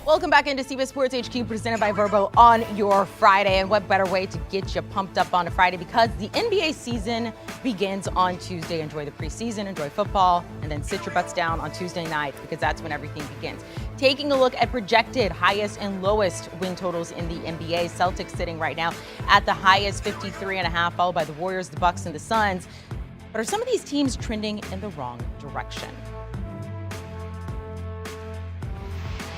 Welcome back into CBS Sports HQ, presented by Verbo on your Friday. And what better way to get you pumped up on a Friday, because the NBA season begins on Tuesday. Enjoy the preseason, enjoy football, and then sit your butts down on Tuesday night, because that's when everything begins. Taking a look at projected highest and lowest win totals in the NBA. Celtics sitting right now at the highest, 53.5, followed by the Warriors, the Bucks, and the Suns. But are some of these teams trending in the wrong direction?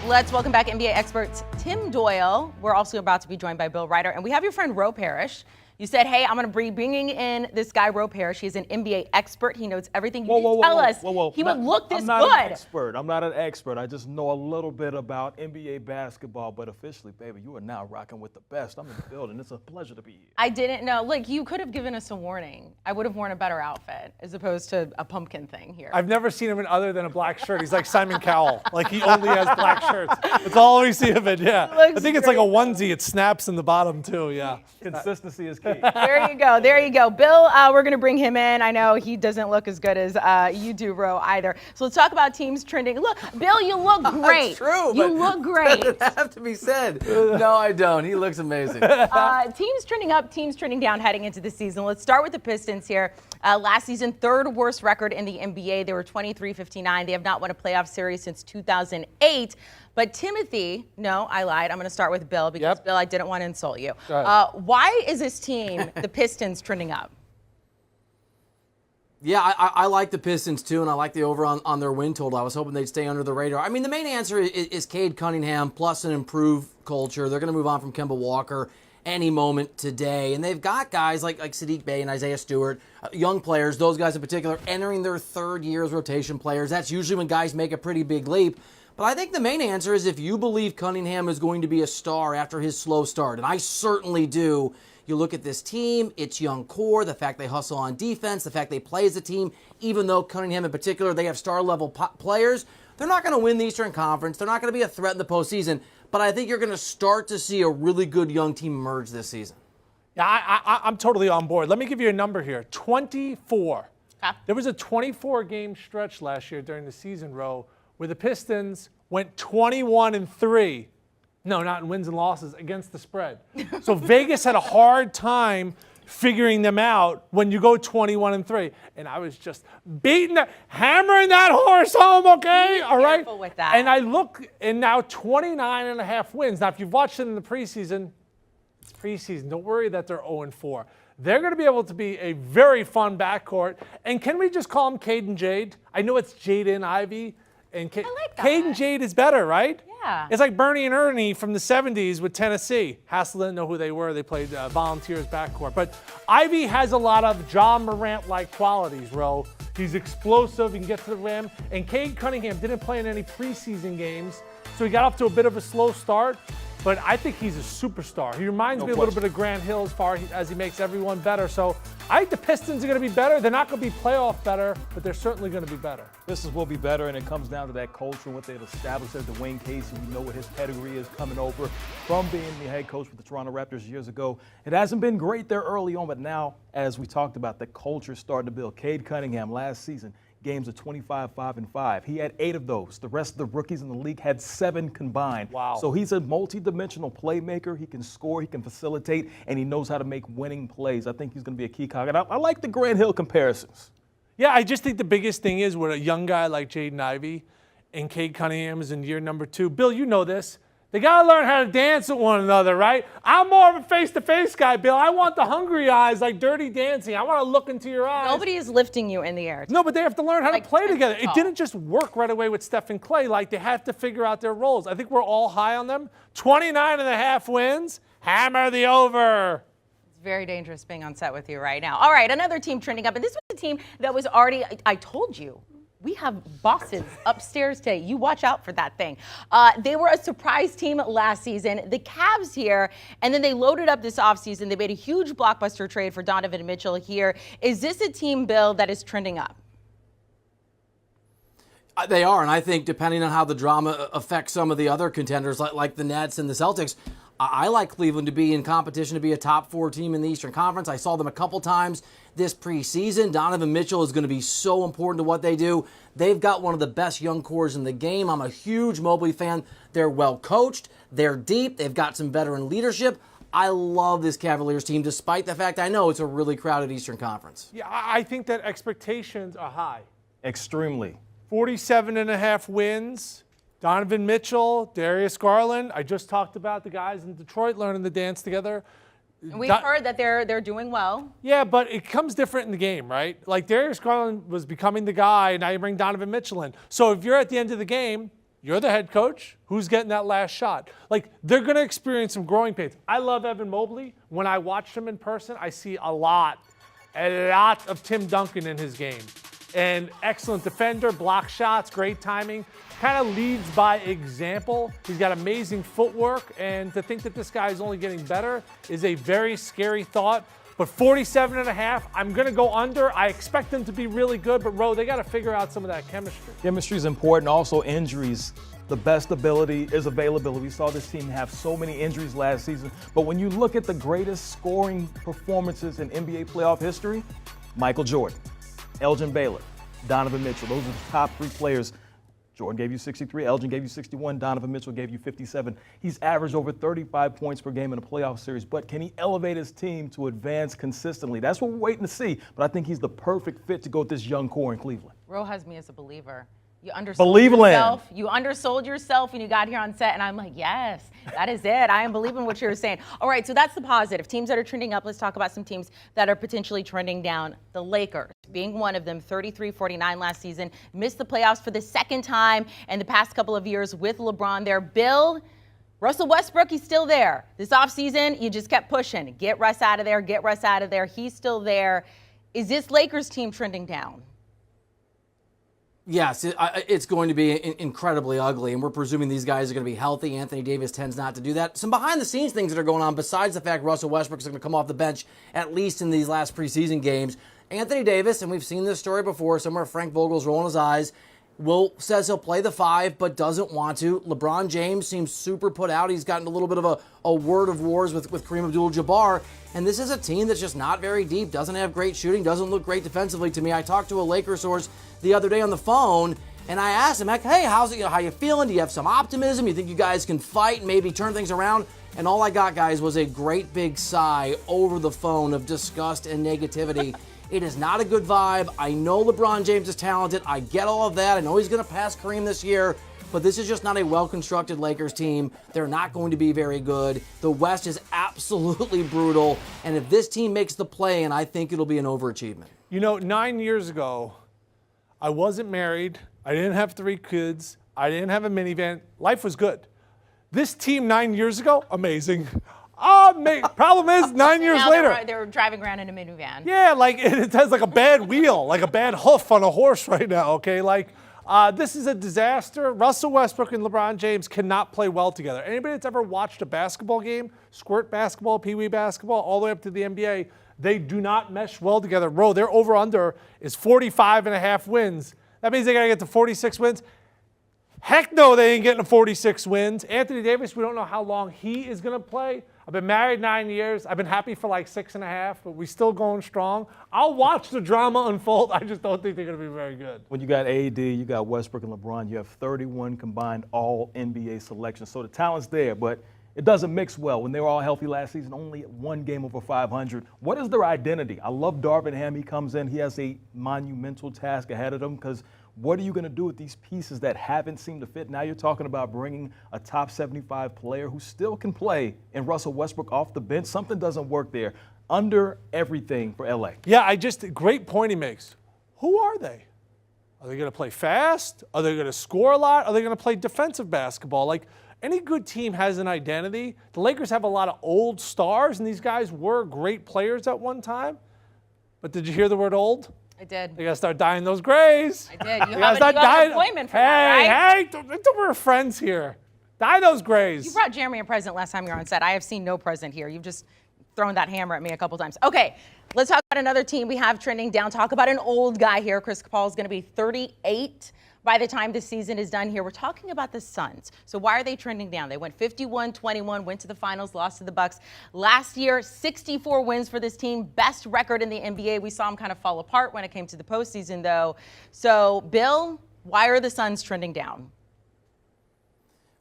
Let's welcome back NBA experts Tim Doyle. We're also about to be joined by Bill Reiter. And we have your friend Ro Parrish. You said, hey, I'm going to be bringing in this guy, Ro Parrish. He's an NBA expert. He knows everything. Tell us he would look this good. I'm not an expert. I just know a little bit about NBA basketball. But officially, baby, you are now rocking with the best. I'm in the building. It's a pleasure to be here. I didn't know. Look, you could have given us a warning. I would have worn a better outfit as opposed to a pumpkin thing here. I've never seen him in other than a black shirt. He's like Simon Cowell. Like, he only has black shirts. That's all we see of it, yeah. I think it's like a onesie. It snaps in the bottom, too, yeah. Consistency is key. There you go. There you go. Bill, we're going to bring him in. I know he doesn't look as good as you do, Ro, either. So let's talk about teams trending. Look, Bill, you look great. That's true. You look great. It have to be said. No, I don't. He looks amazing. Teams trending up, teams trending down heading into the season. Let's start with the Pistons here. Last season, third worst record in the NBA. They were 23-59. They have not won a playoff series since 2008. But Timothy, no, I lied. I'm going to start with Bill because, Bill, I didn't want to insult you. Why is this team, the Pistons, trending up? Yeah, I like the Pistons, too, and I like the over on their win total. I was hoping they'd stay under the radar. I mean, the main answer is Cade Cunningham plus an improved culture. They're going to move on from Kemba Walker any moment today. And they've got guys like Sadiq Bey and Isaiah Stewart, young players, those guys in particular, entering their third year as rotation players. That's usually when guys make a pretty big leap. But I think the main answer is if you believe Cunningham is going to be a star after his slow start, and I certainly do. You look at this team, its young core, the fact they hustle on defense, the fact they play as a team, even though Cunningham in particular, they have star-level players. They're not going to win the Eastern Conference. They're not going to be a threat in the postseason. But I think you're going to start to see a really good young team emerge this season. Yeah, I'm totally on board. Let me give you a number here. 24. There was a 24-game stretch last year during the season, Ro, where the Pistons went 21-3. No, not in wins and losses, against the spread. So Vegas had a hard time figuring them out when you go 21-3. And I was just hammering that horse home, okay? All right? Careful with that. And I look, and now 29.5 wins. Now, if you've watched it in the preseason, it's preseason. Don't worry that they're 0-4. They're going to be able to be a very fun backcourt. And can we just call them Cade and Jade? I know it's Jade and Ivy. And I like that. Cade and Jade is better, right? Yeah. It's like Bernie and Ernie from the 70s with Tennessee. Hassel didn't know who they were. They played Volunteers backcourt. But Ivy has a lot of John Morant-like qualities, Ro. He's explosive. He can get to the rim. And Cade Cunningham didn't play in any preseason games, so he got off to a bit of a slow start. But I think he's a superstar. He reminds me a little bit of Grant Hill as far as he makes everyone better. So I think the Pistons are going to be better. They're not going to be playoff better, but they're certainly going to be better. Pistons will be better, and it comes down to that culture and what they've established as Dwayne Casey. We know what his pedigree is coming over from being the head coach with the Toronto Raptors years ago. It hasn't been great there early on, but now, as we talked about, the culture starting to build. Cade Cunningham last season, games of 25-5-5. He had 8 of those. The rest of the rookies in the league had 7 combined. Wow. So he's a multi-dimensional playmaker. He can score, he can facilitate, and he knows how to make winning plays. I think he's going to be a key cog. And I like the Grant Hill comparisons. Yeah, I just think the biggest thing is with a young guy like Jaden Ivey and Cade Cunningham is in year number 2. Bill, you know this. They got to learn how to dance with one another, right? I'm more of a face-to-face guy, Bill. I want the hungry eyes like Dirty Dancing. I want to look into your eyes. Nobody is lifting you in the air. No, but they have to learn how to play together. It didn't just work right away with Steph and Clay. Like, they have to figure out their roles. I think we're all high on them. 29.5 wins. Hammer the over. It's very dangerous being on set with you right now. All right, another team trending up. And this was a team that was already, I told you, we have bosses upstairs today. You watch out for that thing. They were a surprise team last season. The Cavs here, and then they loaded up this offseason. They made a huge blockbuster trade for Donovan Mitchell here. Is this a team, Bill, that is trending up? They are, and I think depending on how the drama affects some of the other contenders like the Nets and the Celtics, I like Cleveland to be in competition to be a top 4 team in the Eastern Conference. I saw them a couple times this preseason. Donovan Mitchell is going to be so important to what they do. They've got one of the best young cores in the game. I'm a huge Mobley fan. They're well coached. They're deep. They've got some veteran leadership. I love this Cavaliers team, despite the fact I know it's a really crowded Eastern Conference. Yeah, I think that expectations are high. Extremely. 47.5 wins. Donovan Mitchell, Darius Garland. I just talked about the guys in Detroit learning to dance together. And we've heard that they're doing well. Yeah, but it comes different in the game, right? Like Darius Garland was becoming the guy, and now you bring Donovan Mitchell in. So if you're at the end of the game, you're the head coach. Who's getting that last shot? Like, they're going to experience some growing pains. I love Evan Mobley. When I watch him in person, I see a lot of Tim Duncan in his game. And excellent defender, block shots, great timing. Kind of leads by example. He's got amazing footwork. And to think that this guy is only getting better is a very scary thought. But 47.5, I'm going to go under. I expect them to be really good, but Ro, they got to figure out some of that chemistry. Chemistry is important. Also, injuries. The best ability is availability. We saw this team have so many injuries last season. But when you look at the greatest scoring performances in NBA playoff history, Michael Jordan, Elgin Baylor, Donovan Mitchell. Those are the top 3 players. Jordan gave you 63, Elgin gave you 61, Donovan Mitchell gave you 57. He's averaged over 35 points per game in a playoff series, but can he elevate his team to advance consistently? That's what we're waiting to see, but I think he's the perfect fit to go with this young core in Cleveland. Ro has me as a believer. You undersold yourself. You undersold yourself when you got here on set, and I'm like, yes, that is it. I am believing what you're saying. All right, so that's the positive. Teams that are trending up. Let's talk about some teams that are potentially trending down. The Lakers, being one of them, 33-49 last season, missed the playoffs for the second time in the past couple of years with LeBron there. Bill, Russell Westbrook, he's still there. This offseason, you just kept pushing. Get Russ out of there, get Russ out of there. He's still there. Is this Lakers team trending down? Yes, it's going to be incredibly ugly, and we're presuming these guys are going to be healthy. Anthony Davis tends not to do that. Some behind-the-scenes things that are going on, besides the fact Russell Westbrook is going to come off the bench, at least in these last preseason games. Anthony Davis, and we've seen this story before, somewhere Frank Vogel's rolling his eyes, says he'll play the 5, but doesn't want to. LeBron James seems super put out. He's gotten a little bit of a word of wars with Kareem Abdul-Jabbar, and this is a team that's just not very deep, doesn't have great shooting, doesn't look great defensively to me. I talked to a Lakers source the other day on the phone, and I asked him, hey, how you feeling? Do you have some optimism? You think you guys can fight and maybe turn things around? And all I got, guys, was a great big sigh over the phone of disgust and negativity. It is not a good vibe. I know LeBron James is talented. I get all of that. I know he's going to pass Kareem this year, but this is just not a well-constructed Lakers team. They're not going to be very good. The West is absolutely brutal, and if this team makes the play, and I think it'll be an overachievement. You know, 9 years ago, I wasn't married. I didn't have 3 kids. I didn't have a minivan. Life was good. This team 9 years ago, amazing. Problem is, 9 years later. They were driving around in a minivan. Yeah, like it has like a bad wheel, like a bad hoof on a horse right now, okay? Like, this is a disaster. Russell Westbrook and LeBron James cannot play well together. Anybody that's ever watched a basketball game, squirt basketball, pee-wee basketball, all the way up to the NBA, they do not mesh well together. Bro, their over-under is 45.5 wins. That means they got to get to 46 wins. Heck no, they ain't getting to 46 wins. Anthony Davis, we don't know how long he is going to play. I've been married 9 years. I've been happy for like 6.5, but we're still going strong. I'll watch the drama unfold. I just don't think they're going to be very good. When you got AD, you got Westbrook and LeBron, you have 31 combined all-NBA selections. So the talent's there, but it doesn't mix well. When they were all healthy last season, only 1 game over 500. What is their identity? I love Darvin Ham. He comes in. He has a monumental task ahead of him because what are you going to do with these pieces that haven't seemed to fit? Now you're talking about bringing a top 75 player who still can play and Russell Westbrook off the bench. Something doesn't work there. Under everything for LA. Yeah, great point he makes. Who are they? Are they going to play fast? Are they going to score a lot? Are they going to play defensive basketball? Like, any good team has an identity. The Lakers have a lot of old stars, and these guys were great players at one time. But did you hear the word old? I did. They got to start dyeing those grays. I did. You have an appointment for that, right? Hey, we're friends here. Dye those grays. You brought Jeremy a present last time you were on set. I have seen no present here. You've just thrown that hammer at me a couple times. Okay, let's talk about another team we have trending down. Talk about an old guy here. Chris Paul is going to be 38 by the time the season is done here. We're talking about the Suns. So why are they trending down? They went 51-21, went to the finals, lost to the Bucks. Last year, 64 wins for this team, best record in the NBA. We saw them kind of fall apart when it came to the postseason, though. So, Bill, why are the Suns trending down?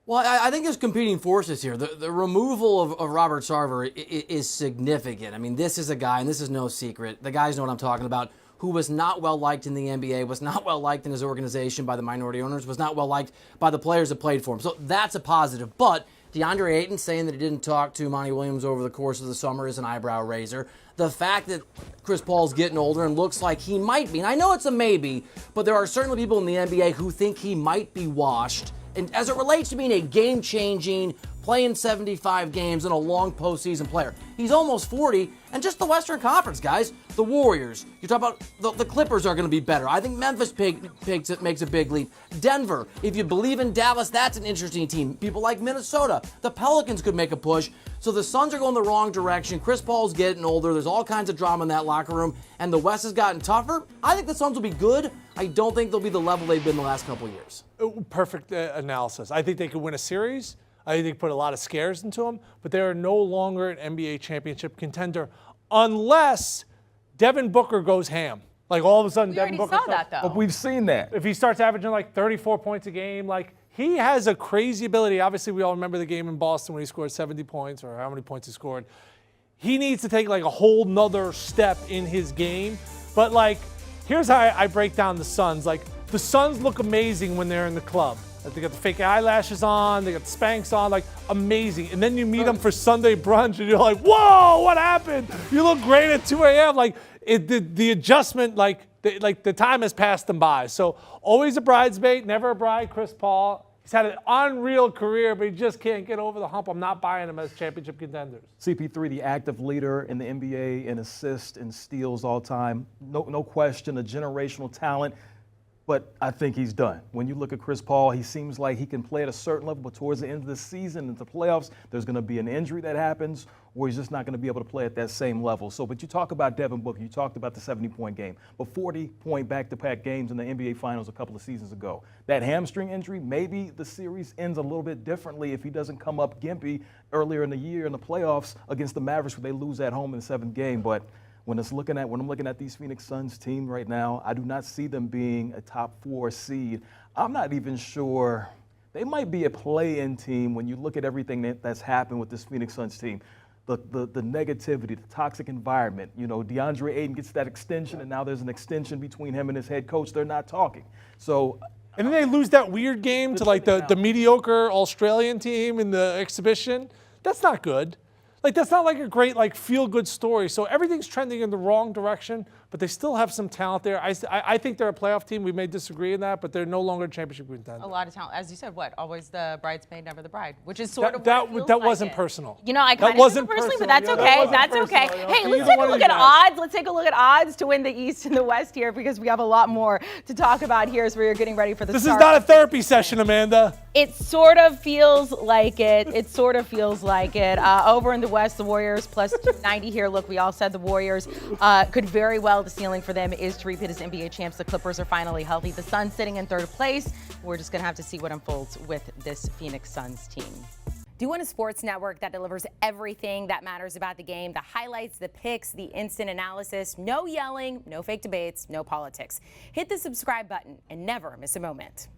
Well, I think there's competing forces here. The removal of Robert Sarver is significant. I mean, this is a guy, and this is no secret, the guys know what I'm talking about, who was not well liked in the NBA, was not well liked in his organization by the minority owners, was not well liked by the players that played for him. So that's a positive. But DeAndre Ayton saying that he didn't talk to Monty Williams over the course of the summer is an eyebrow raiser. The fact that Chris Paul's getting older and looks like he might be, and I know it's a maybe, but there are certainly people in the NBA who think he might be washed. And as it relates to being a game-changing, playing 75 games and a long postseason player, he's almost 40, and just the Western Conference, guys. The Warriors, you talk about the Clippers are going to be better. I think Memphis makes a big leap. Denver, if you believe in Dallas, that's an interesting team. People like Minnesota, the Pelicans could make a push. So the Suns are going the wrong direction. Chris Paul's getting older. There's all kinds of drama in that locker room, and the West has gotten tougher. I think the Suns will be good. I don't think they'll be the level they've been the last couple of years. Perfect analysis. I think they could win a series. I think they could put a lot of scares into them, but they are no longer an NBA championship contender unless Devin Booker goes ham. Like all of a sudden, Devin Booker. We already saw that, though. But we've seen that. If he starts averaging like 34 points a game, like he has a crazy ability. Obviously, we all remember the game in Boston when he scored 70 points or how many points he scored. He needs to take like a whole nother step in his game. But like, here's how I break down the Suns. Like the Suns look amazing when they're in the club. Like, they got the fake eyelashes on, they got the Spanx on, like amazing. And then you meet them for Sunday brunch and you're like, whoa, what happened? You look great at 2 a.m. Like the adjustment, like the time has passed them by. So always a bridesmaid, never a bride, Chris Paul. He's had an unreal career, but he just can't get over the hump. I'm not buying him as championship contenders. CP3, the active leader in the NBA in assists and steals all time. No question, a generational talent. But I think he's done. When you look at Chris Paul, he seems like he can play at a certain level, but towards the end of the season, into the playoffs, there's going to be an injury that happens, or he's just not going to be able to play at that same level. So, but you talk about Devin Booker, you talked about the 70-point game, but 40-point back-to-back games in the NBA Finals a couple of seasons ago. That hamstring injury, maybe the series ends a little bit differently if he doesn't come up gimpy earlier in the year in the playoffs against the Mavericks, where they lose at home in the 7th game. But when I'm looking at these Phoenix Suns team right now, I do not see them being a top 4 seed. I'm not even sure. They might be a play-in team when you look at everything that's happened with this Phoenix Suns team. The negativity, the toxic environment. You know, DeAndre Ayton gets that extension, and now there's an extension between him and his head coach. They're not talking. So. And then they lose that weird game to like the mediocre Australian team in the exhibition. That's not good. Like, that's not like a great, like, feel-good story. So everything's trending in the wrong direction, but they still have some talent there. I think they're a playoff team. We may disagree in that, but they're no longer a championship contender. A lot of talent. As you said, what? Always the bridesmaid, never the bride, which is sort of that what it wasn't like personal. You know, I kind of wasn't took it personally, but personal. that's Yeah, okay. that That's wasn't okay. personal. Hey, Either let's take a one of look you at guys. odds. Let's take a look at odds to win the East and the West here, because we have a lot more to talk about here as we're getting ready for the This start. is not a therapy session, Amanda. It sort of feels like it. It sort of feels like it. Over in the West, the Warriors plus 290 here. Look, we all said the Warriors could very well, the ceiling for them is to repeat as NBA champs. The Clippers are finally healthy. The Suns sitting in 3rd place. We're just going to have to see what unfolds with this Phoenix Suns team. Do you want a sports network that delivers everything that matters about the game? The highlights, the picks, the instant analysis, no yelling, no fake debates, no politics. Hit the subscribe button and never miss a moment.